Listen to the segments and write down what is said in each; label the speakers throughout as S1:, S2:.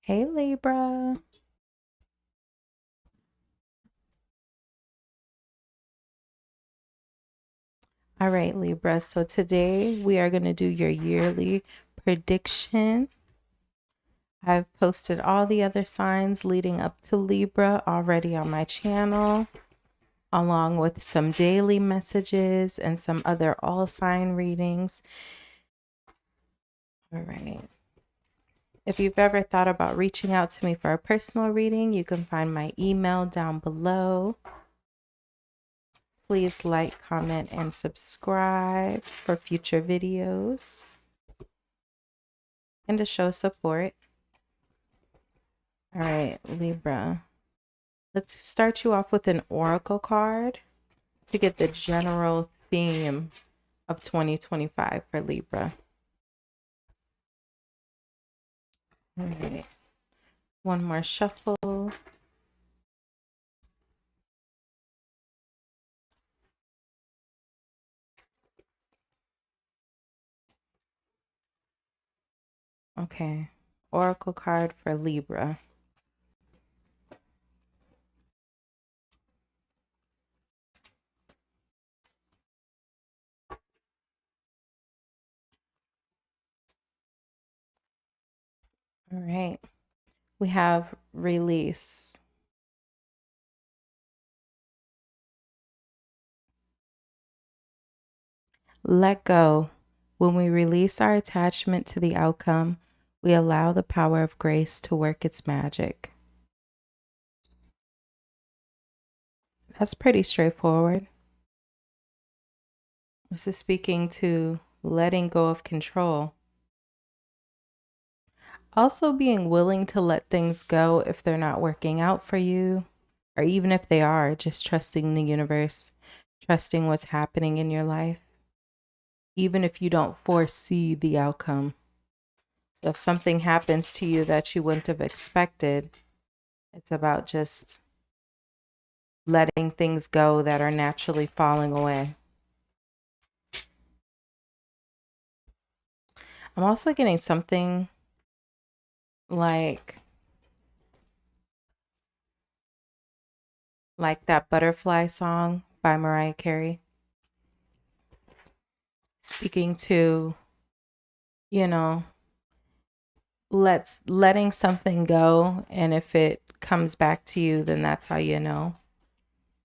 S1: Hey Libra. All right, Libra. So today we are going to do your yearly prediction. I've posted all the other signs leading up to Libra already on my channel, along with some daily messages and some other all sign readings. All right. If you've ever thought about reaching out to me for a personal reading, you can find my email down below. Please like, comment, and subscribe for future videos and to show support. All right, Libra. Let's start you off with an oracle card to get the general theme of 2025 for Libra. All right. One more shuffle. Okay. Oracle card for Libra. All right. We have release. Let go. When we release our attachment to the outcome, we allow the power of grace to work its magic. That's pretty straightforward. This is speaking to letting go of control. Also being willing to let things go if they're not working out for you, or even if they are, just trusting the universe, trusting what's happening in your life, even if you don't foresee the outcome. So if something happens to you that you wouldn't have expected, it's about just letting things go that are naturally falling away. I'm also getting something like that Butterfly song by Mariah Carey. Speaking to, letting something go, and if it comes back to you, then that's how you know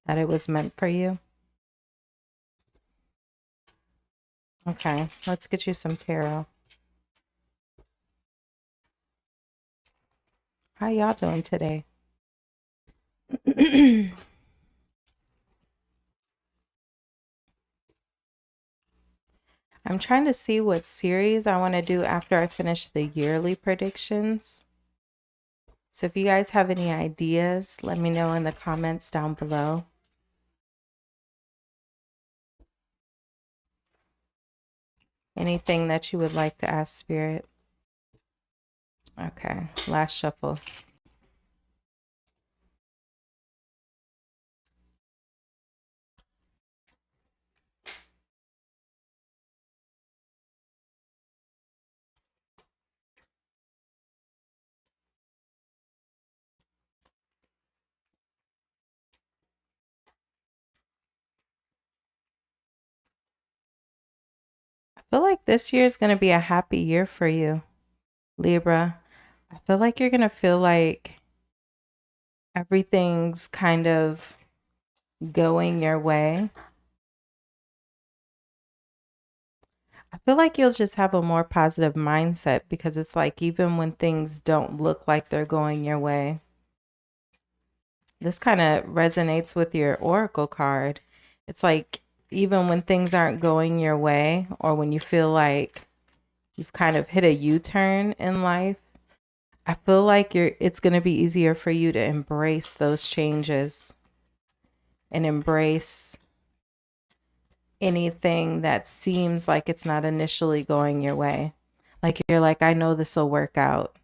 S1: that it was meant for you. Okay, let's get you some tarot. How y'all doing today? I'm trying to see what series I want to do after I finish the yearly predictions. So if you guys have any ideas, let me know in the comments down below. Anything that you would like to ask Spirit. Okay, last shuffle. I feel like this year is going to be a happy year for you, Libra. I feel like you're going to feel like everything's kind of going your way. I feel like you'll just have a more positive mindset because it's like even when things don't look like they're going your way. This kind of resonates with your oracle card. It's like even when things aren't going your way, or when you feel like you've kind of hit a U-turn in life, I feel like it's going to be easier for you to embrace those changes and embrace anything that seems like it's not initially going your way. Like you're like, I know this will work out.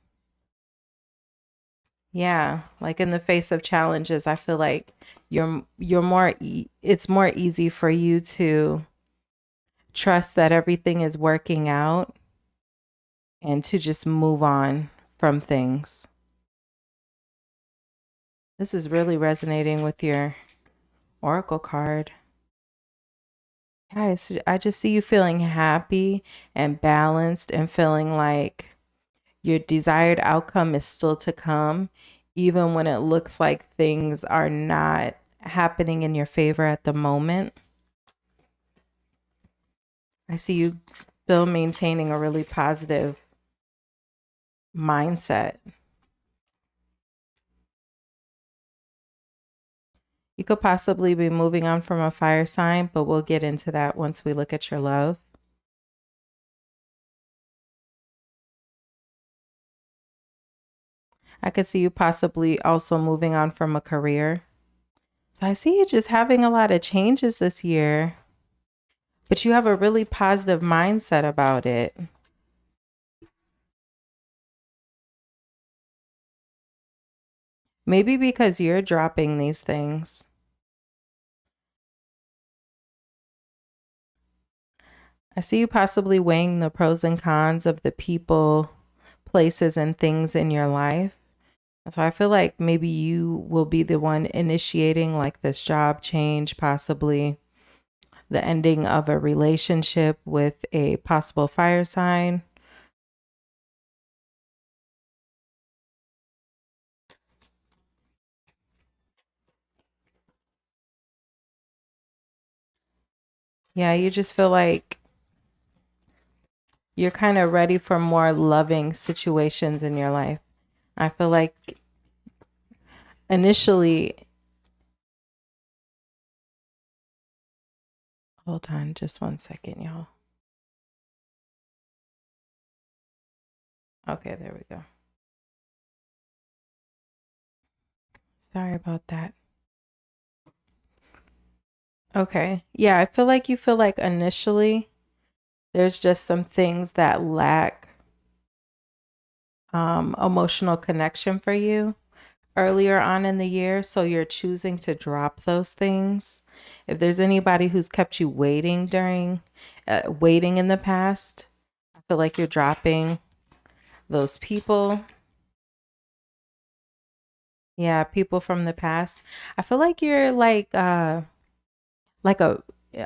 S1: Yeah, like in the face of challenges, I feel like it's more easy for you to trust that everything is working out and to just move on from things. This is really resonating with your oracle card. Guys, I just see you feeling happy and balanced and feeling like your desired outcome is still to come, even when it looks like things are not happening in your favor at the moment. I see you still maintaining a really positive mindset. You could possibly be moving on from a fire sign, but we'll get into that once we look at your love. I could see you possibly also moving on from a career. So I see you just having a lot of changes this year, but you have a really positive mindset about it. Maybe because you're dropping these things. I see you possibly weighing the pros and cons of the people, places, and things in your life. So I feel like maybe you will be the one initiating like this job change, possibly the ending of a relationship with a possible fire sign. Yeah, you just feel like you're kind of ready for more loving situations in your life. I feel like initially, hold on just 1 second, y'all. Okay, there we go. Sorry about that. Okay. Yeah, I feel like you feel like initially there's just some things that lack emotional connection for you earlier on in the year. So you're choosing to drop those things. If there's anybody who's kept you waiting waiting in the past, I feel like you're dropping those people. Yeah, people from the past. I feel like you're like a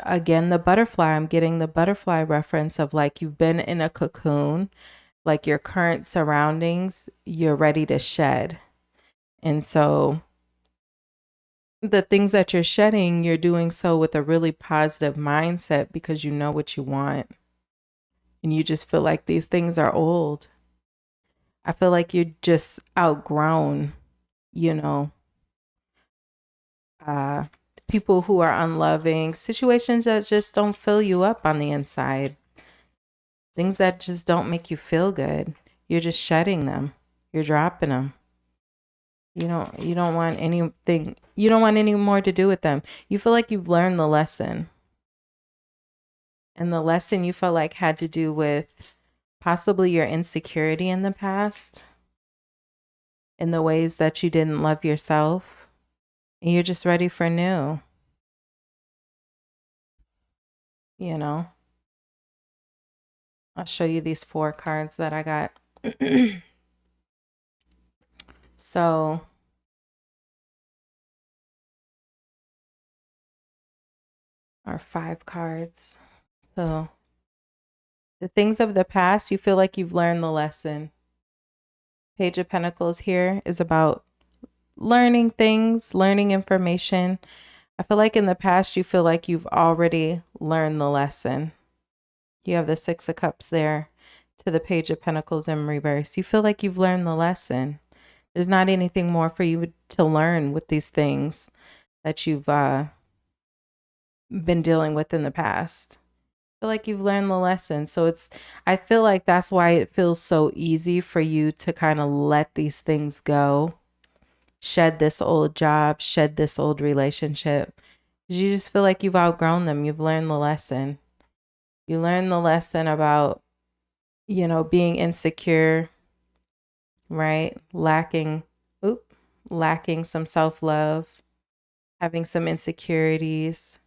S1: again the butterfly. I'm getting the butterfly reference of like you've been in a cocoon, like your current surroundings, you're ready to shed. And so the things that you're shedding, you're doing so with a really positive mindset because you know what you want. And you just feel like these things are old. I feel like you're just outgrown, you know, uh, people who are unloving, situations that just don't fill you up on the inside, things that just don't make you feel good. You're just shedding them. You're dropping them. You don't want anything, you don't want any more to do with them. You feel like you've learned the lesson. And the lesson you felt like had to do with possibly your insecurity in the past, in the ways that you didn't love yourself. And you're just ready for new, you know. I'll show you these 4 cards that I got. So, or 5 cards. So, the things of the past, you feel like you've learned the lesson. Page of Pentacles here is about learning things, learning information. I feel like in the past, you feel like you've already learned the lesson. You have the 6 of Cups there to the Page of Pentacles in reverse. You feel like you've learned the lesson. There's not anything more for you to learn with these things that you've been dealing with in the past. I feel like you've learned the lesson. So I feel like that's why it feels so easy for you to kind of let these things go. Shed this old job, shed this old relationship. You just feel like you've outgrown them. You've learned the lesson. You learned the lesson about, being insecure, right? Lacking some self-love, having some insecurities.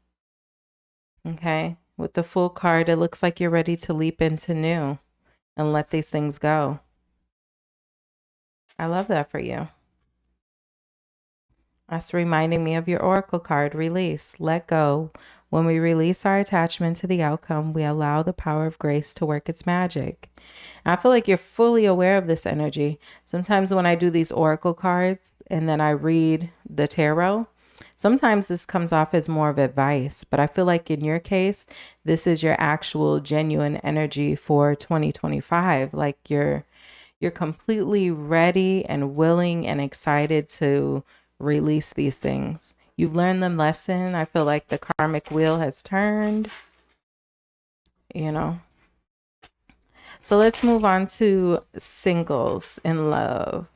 S1: Okay. With the Fool card, it looks like you're ready to leap into new and let these things go. I love that for you. That's reminding me of your oracle card, release, let go. When we release our attachment to the outcome, we allow the power of grace to work its magic. And I feel like you're fully aware of this energy. Sometimes when I do these oracle cards and then I read the tarot, sometimes this comes off as more of advice, but I feel like in your case, this is your actual genuine energy for 2025. Like you're completely ready and willing and excited to release these things. You've learned the lesson. I feel like the karmic wheel has turned, you know. So let's move on to singles in love.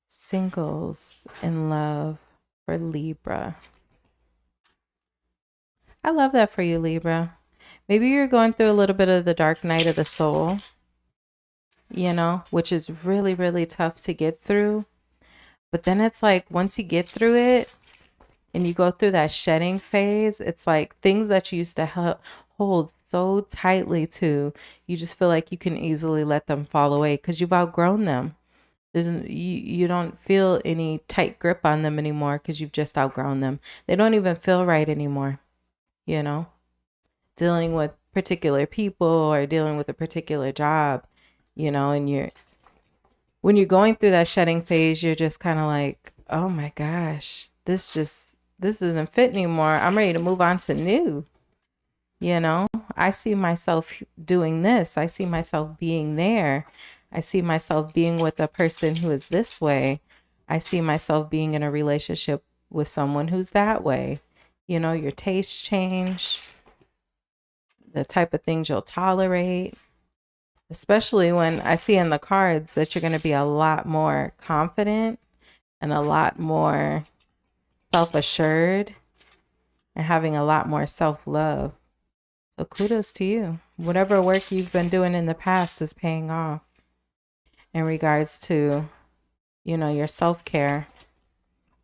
S1: Singles in love for Libra. I love that for you, Libra. Maybe you're going through a little bit of the dark night of the soul, you know, which is really, really tough to get through. But then it's like once you get through it and you go through that shedding phase, it's like things that you used to hold so tightly to, you just feel like you can easily let them fall away because you've outgrown them. You don't feel any tight grip on them anymore because you've just outgrown them. They don't even feel right anymore, you know, dealing with particular people or dealing with a particular job, you know, and when you're going through that shedding phase, you're just kind of like, oh my gosh, this doesn't fit anymore. I'm ready to move on to new. You know, I see myself doing this. I see myself being there. I see myself being with a person who is this way. I see myself being in a relationship with someone who's that way. You know, your tastes change, the type of things you'll tolerate, especially when I see in the cards that you're going to be a lot more confident and a lot more self-assured and having a lot more self-love. So kudos to you. Whatever work you've been doing in the past is paying off in regards to, you know, your self-care,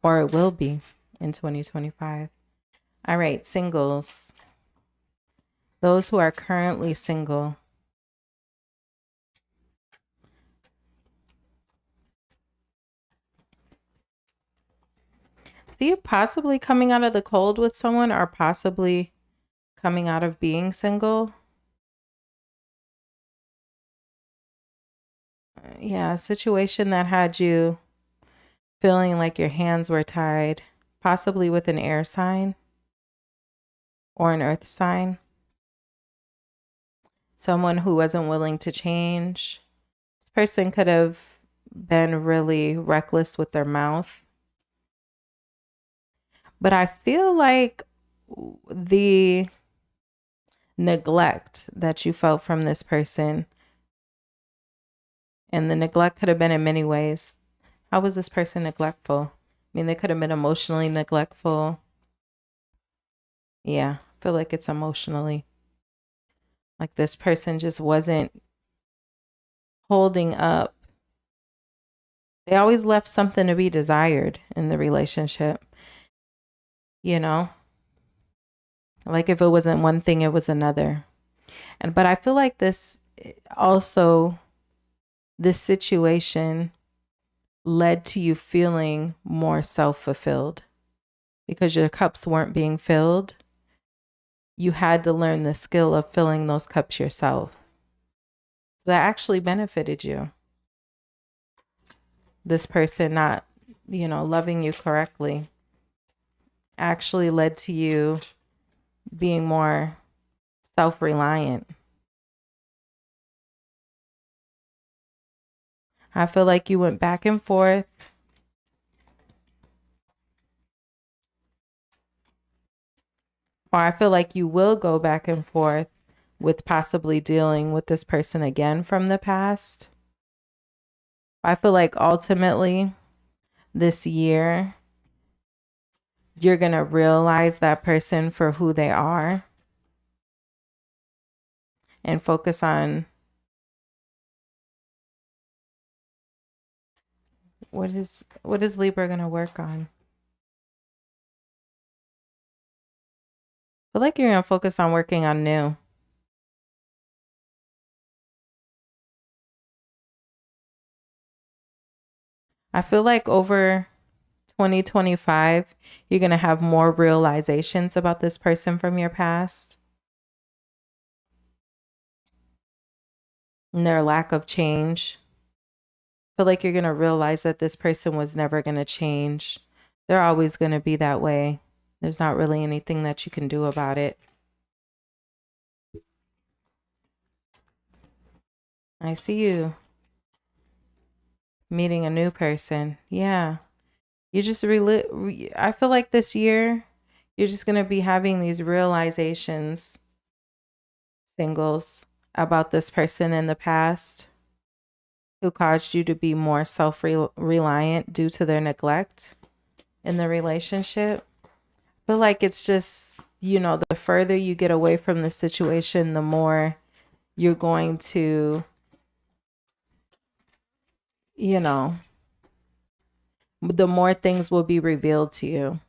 S1: or it will be in 2025. All right, singles. Those who are currently single. See you possibly coming out of the cold with someone or possibly coming out of being single. Yeah, a situation that had you feeling like your hands were tied, possibly with an air sign or an earth sign. Someone who wasn't willing to change. This person could have been really reckless with their mouth. But I feel like the neglect that you felt from this person, and the neglect could have been in many ways. How was this person neglectful? I mean, they could have been emotionally neglectful. Yeah, I feel like it's emotionally. Like this person just wasn't holding up. They always left something to be desired in the relationship, you know? Like if it wasn't one thing, it was another. But I feel like this also, this situation led to you feeling more self-fulfilled because your cups weren't being filled. You had to learn the skill of filling those cups yourself. So that actually benefited you. This person not, you know, loving you correctly actually led to you being more self-reliant. I feel like you went back and forth. Or I feel like you will go back and forth with possibly dealing with this person again from the past. I feel like ultimately this year, you're going to realize that person for who they are and focus on what is Libra going to work on. I feel like you're going to focus on working on new. I feel like over 2025, you're going to have more realizations about this person from your past and their lack of change. I feel like you're going to realize that this person was never going to change. They're always going to be that way. There's not really anything that you can do about it. I see you meeting a new person. Yeah. You just I feel like this year you're just going to be having these realizations, singles, about this person in the past who caused you to be more self-reliant due to their neglect in the relationship. I feel like it's just, the further you get away from the situation, the more you're going to, the more things will be revealed to you.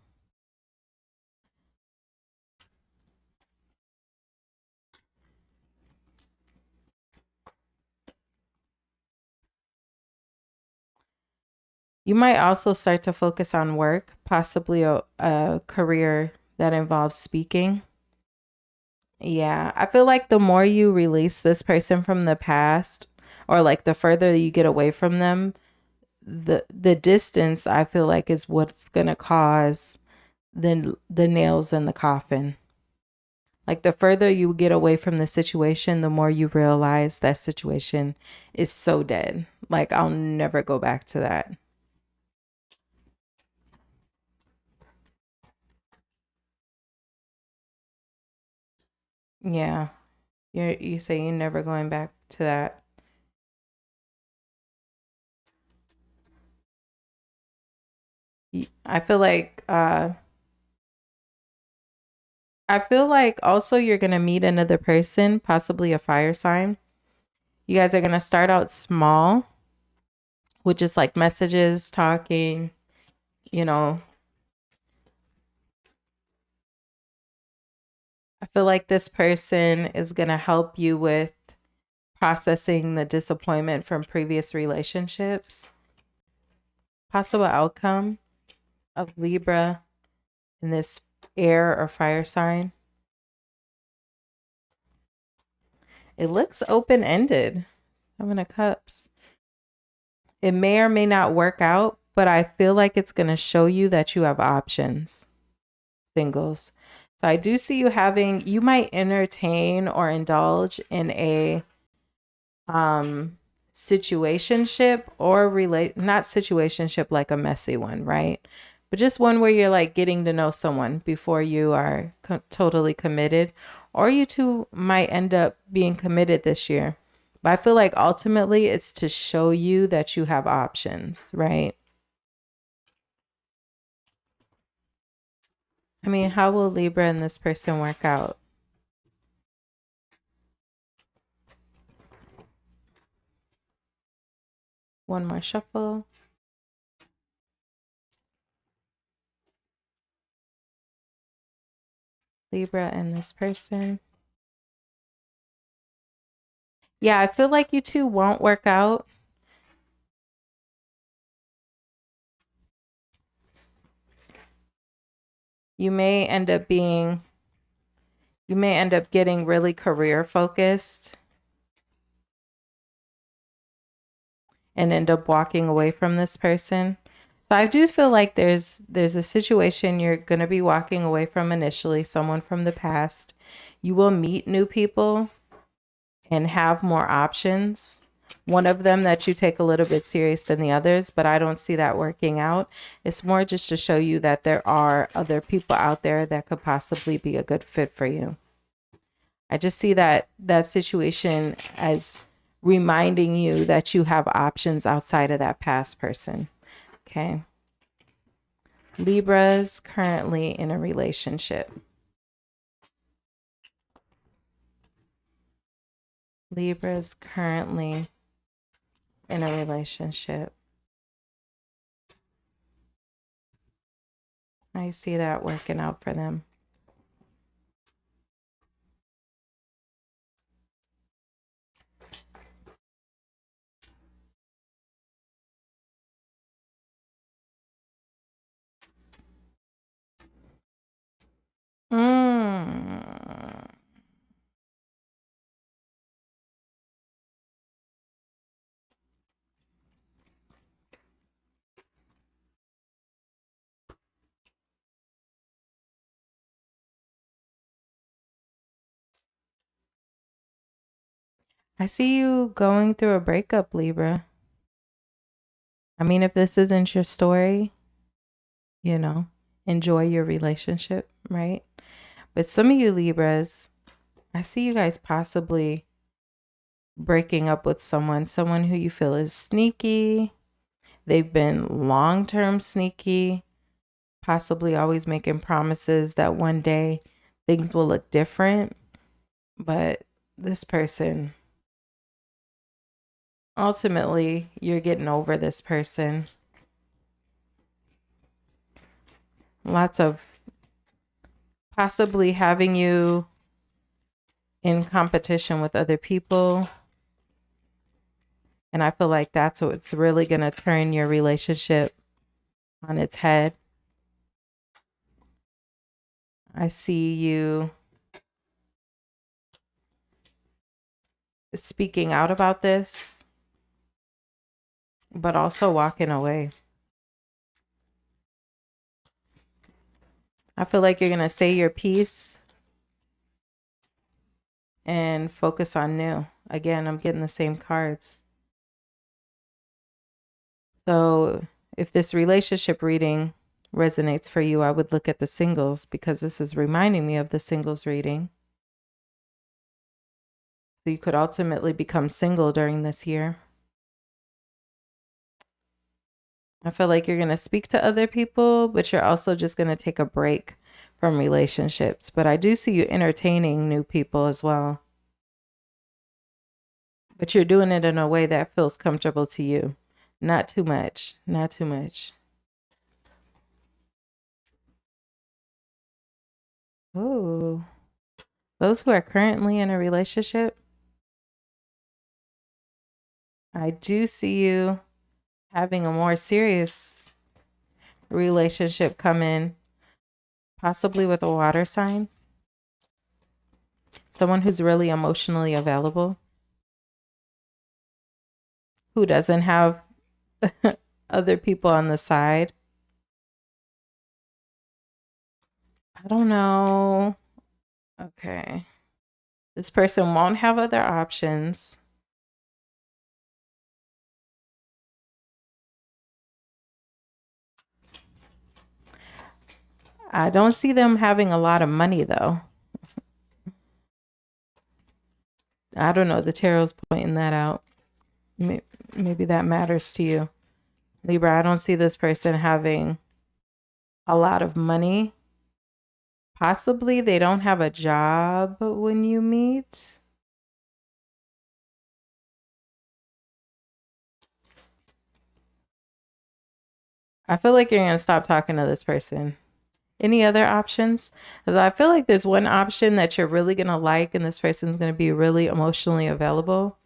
S1: You might also start to focus on work, possibly a career that involves speaking. Yeah, I feel like the more you release this person from the past, or like the further you get away from them, the distance I feel like is what's gonna cause the nails in the coffin. Like the further you get away from the situation, the more you realize that situation is so dead. Like I'll never go back to that. Yeah. You say you're never going back to that. I feel like also you're gonna meet another person, possibly a fire sign. You guys are gonna start out small, with just like messages, talking, you know. I feel like this person is gonna help you with processing the disappointment from previous relationships. Possible outcome of Libra in this air or fire sign. It looks open-ended. Seven of Cups. It may or may not work out, but I feel like it's going to show you that you have options, singles. So I do see you might entertain or indulge in a situationship or not situationship like a messy one, right? But just one where you're like getting to know someone before you are totally committed, or you two might end up being committed this year. But I feel like ultimately it's to show you that you have options, right? I mean, how will Libra and this person work out? One more shuffle. Libra and this person. Yeah, I feel like you two won't work out. You may end up getting really career focused and end up walking away from this person. So I do feel like there's a situation you're going to be walking away from initially, someone from the past. You will meet new people and have more options. One of them that you take a little bit serious than the others, but I don't see that working out. It's more just to show you that there are other people out there that could possibly be a good fit for you. I just see that situation as reminding you that you have options outside of that past person. Okay. Libra's currently in a relationship. Libra's currently in a relationship. I see that working out for them. I see you going through a breakup, Libra. I mean, if this isn't your story, you know, enjoy your relationship, right? But some of you Libras, I see you guys possibly breaking up with someone who you feel is sneaky. They've been long-term sneaky, possibly always making promises that one day things will look different. But this person, ultimately, you're getting over this person. Lots of possibly having you in competition with other people. And I feel like that's what's really going to turn your relationship on its head. I see you speaking out about this, but also walking away. I feel like you're going to say your piece and focus on new. Again, I'm getting the same cards. So if this relationship reading resonates for you, I would look at the singles because this is reminding me of the singles reading. So you could ultimately become single during this year. I feel like you're going to speak to other people, but you're also just going to take a break from relationships. But I do see you entertaining new people as well. But you're doing it in a way that feels comfortable to you. Not too much. Not too much. Ooh. Those who are currently in a relationship, I do see you having a more serious relationship come in, possibly with a water sign. Someone who's really emotionally available, who doesn't have other people on the side. I don't know. Okay. This person won't have other options. I don't see them having a lot of money though. I don't know. The tarot's pointing that out. Maybe that matters to you. Libra, I don't see this person having a lot of money. Possibly they don't have a job when you meet. I feel like you're going to stop talking to this person. Any other options? Because I feel like there's one option that you're really going to like, and this person's going to be really emotionally available.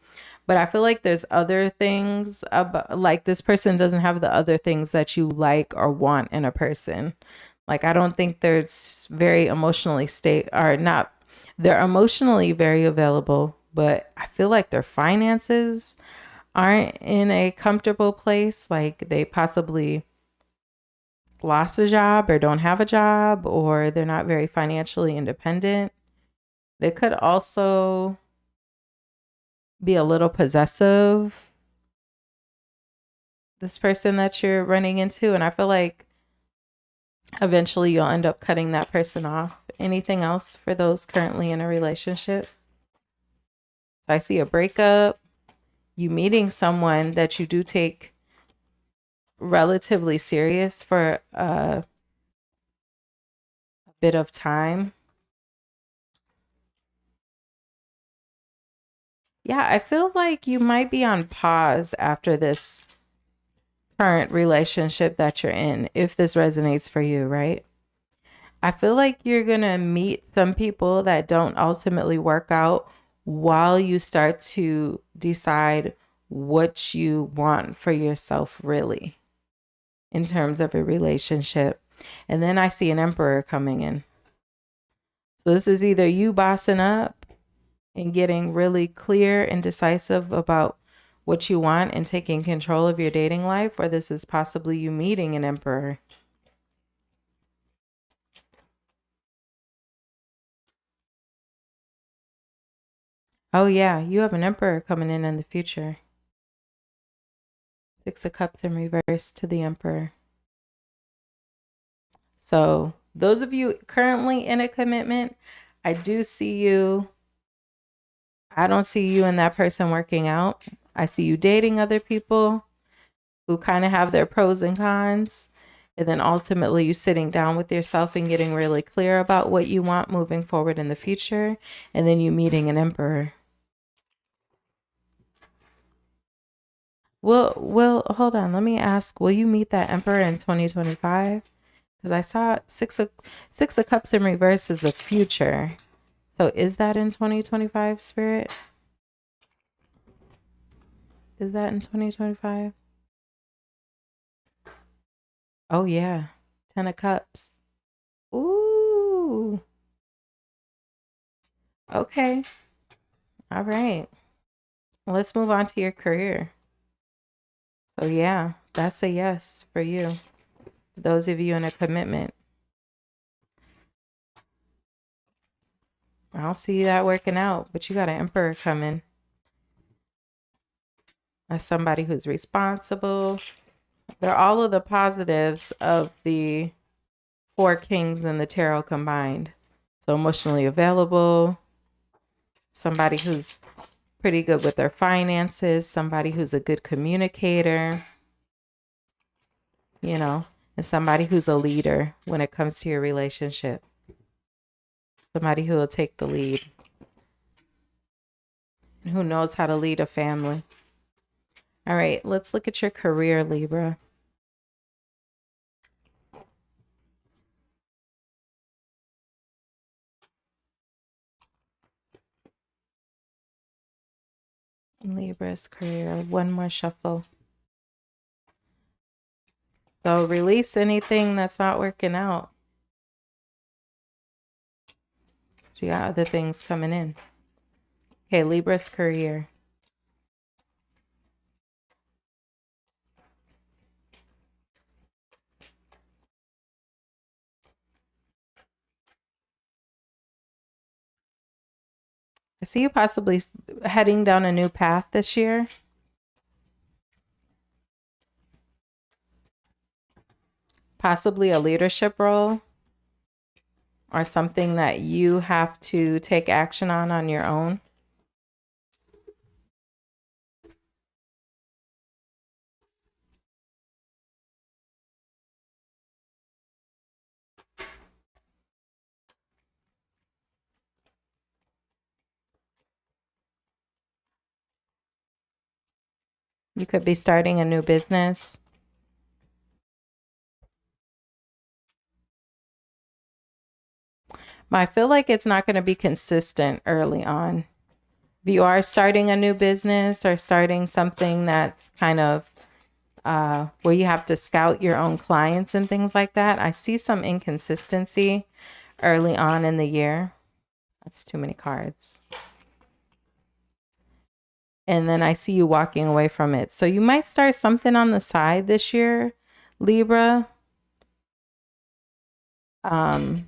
S1: But I feel like there's other things about, like this person doesn't have the other things that you like or want in a person. Like I don't think there's very emotionally they're emotionally very available, but I feel like their finances aren't in a comfortable place. Like they possibly lost a job or don't have a job, or they're not very financially independent. They could also be a little possessive, this person that you're running into. And I feel like eventually you'll end up cutting that person off. Anything else for those currently in a relationship? So I see a breakup, you meeting someone that you do take relatively serious for a bit of time. Yeah, I feel like you might be on pause after this current relationship that you're in, if this resonates for you, right? I feel like you're going to meet some people that don't ultimately work out while you start to decide what you want for yourself, really, in terms of a relationship. And then I see an emperor coming in. So this is either you bossing up and getting really clear and decisive about what you want and taking control of your dating life, or this is possibly you meeting an emperor. Oh yeah, you have an emperor coming in the future. Six of Cups in reverse to the emperor. So those of you currently in a commitment, I do see you. I don't see you and that person working out. I see you dating other people who kind of have their pros and cons. And then ultimately you sitting down with yourself and getting really clear about what you want moving forward in the future. And then you meeting an emperor. Well, hold on. Let me ask, will you meet that emperor in 2025? Because I saw six of cups in reverse is the future. So is that in 2025, Spirit? Is that in 2025? Oh yeah. 10 of cups. Ooh. Okay. All right. Let's move on to your career. So yeah, that's a yes for you. Those of you in a commitment. I don't see that working out, but you got an emperor coming. As somebody who's responsible. They're all of the positives of the four kings and the tarot combined. So emotionally available, somebody who's pretty good with their finances, somebody who's a good communicator, you know, and somebody who's a leader when it comes to your relationship. Somebody who will take the lead and who knows how to lead a family. All right, let's look at your career, Libra. Libra's career. One more shuffle. So release anything that's not working out. You got other things coming in. Okay, Libra's career. I see you possibly heading down a new path this year. Possibly a leadership role or something that you have to take action on your own. You could be starting a new business. But I feel like it's not going to be consistent early on. If you are starting a new business or starting something that's kind of where you have to scout your own clients and things like that, I see some inconsistency early on in the year. That's too many cards. And then I see you walking away from it. So you might start something on the side this year, Libra. But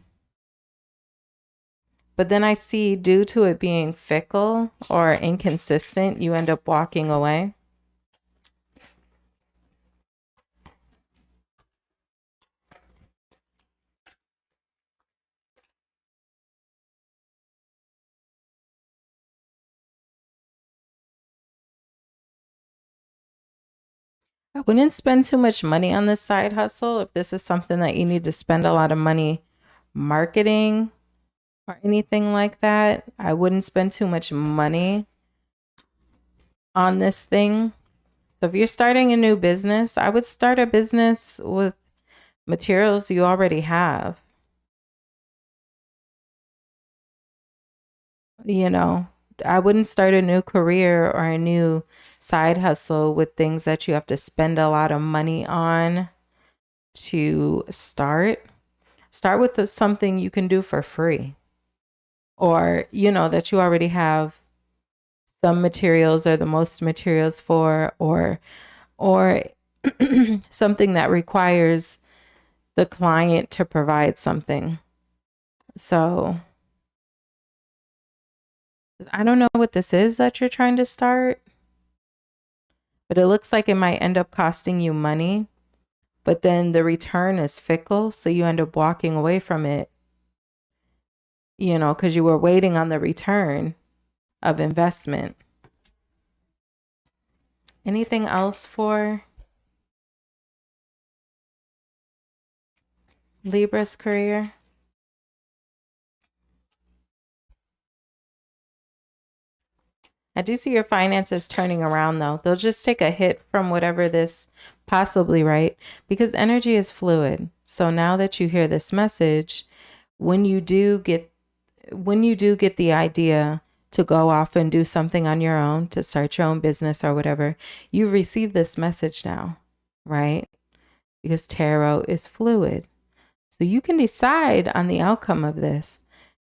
S1: then I see, due to it being fickle or inconsistent, you end up walking away. I wouldn't spend too much money on this side hustle if this is something that you need to spend a lot of money marketing or anything like that. I wouldn't spend too much money on this thing. So if you're starting a new business, I would start a business with materials you already have. You know, I wouldn't start a new career or a new side hustle with things that you have to spend a lot of money on to start. Start with something you can do for free. or, that you already have some materials or the most materials for, or something that requires the client to provide something. So I don't know what this is that you're trying to start, but it looks like it might end up costing you money, but then the return is fickle. So you end up walking away from it, because you were waiting on the return of investment. Anything else for Libra's career? I do see your finances turning around though. They'll just take a hit from whatever this possibly, right? Because energy is fluid. So now that you hear this message, when you do get the idea to go off and do something on your own, to start your own business or whatever, you've received this message now, right? Because tarot is fluid. So you can decide on the outcome of this.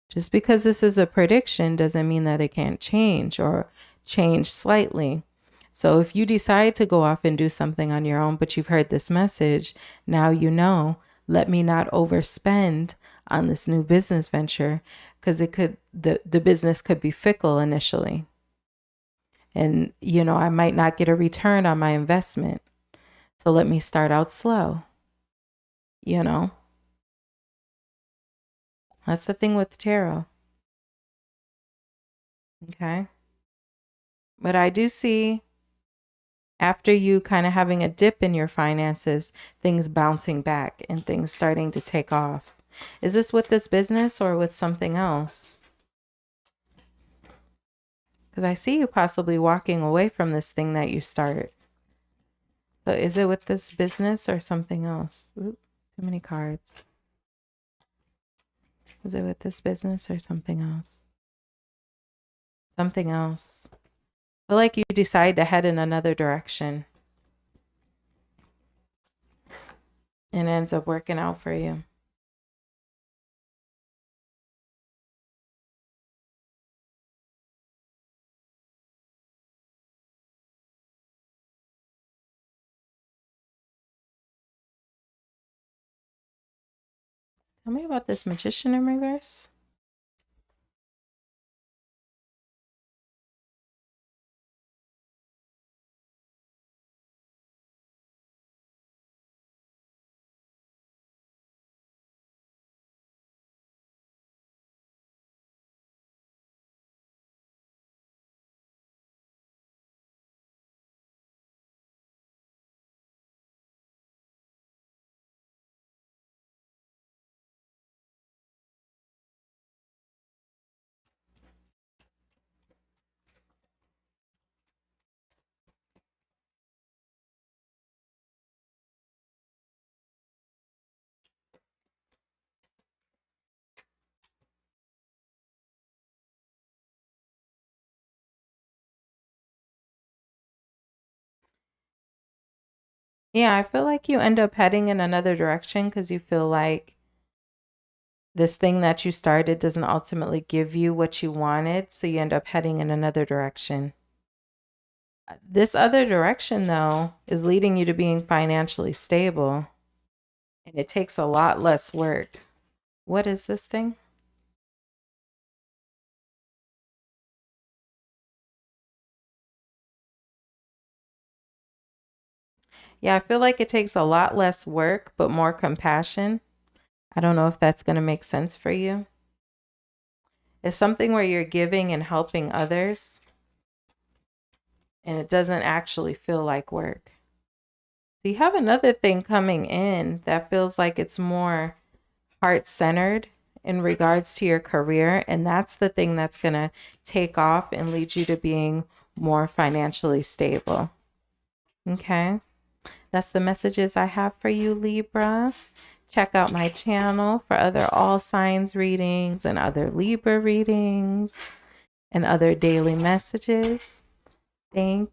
S1: Just because this is a prediction doesn't mean that it can't change or change slightly. So if you decide to go off and do something on your own, but you've heard this message, now let me not overspend on this new business venture, because the business could be fickle initially. And, I might not get a return on my investment. So let me start out slow. That's the thing with tarot. Okay. But I do see, after you kind of having a dip in your finances, things bouncing back and things starting to take off. Is this with this business or with something else? Because I see you possibly walking away from this thing that you start. So is it with this business or something else? Ooh, too many cards. Is it with this business or something else? Something else. I feel like you decide to head in another direction. And it ends up working out for you. Tell me about this Magician in reverse. Yeah, I feel like you end up heading in another direction because you feel like this thing that you started doesn't ultimately give you what you wanted. So you end up heading in another direction. This other direction, though, is leading you to being financially stable. And it takes a lot less work. What is this thing? Yeah, I feel like it takes a lot less work, but more compassion. I don't know if that's going to make sense for you. It's something where you're giving and helping others, and it doesn't actually feel like work. So you have another thing coming in that feels like it's more heart-centered in regards to your career, and that's the thing that's going to take off and lead you to being more financially stable. Okay? That's the messages I have for you, Libra. Check out my channel for other all signs readings and other Libra readings and other daily messages. Thank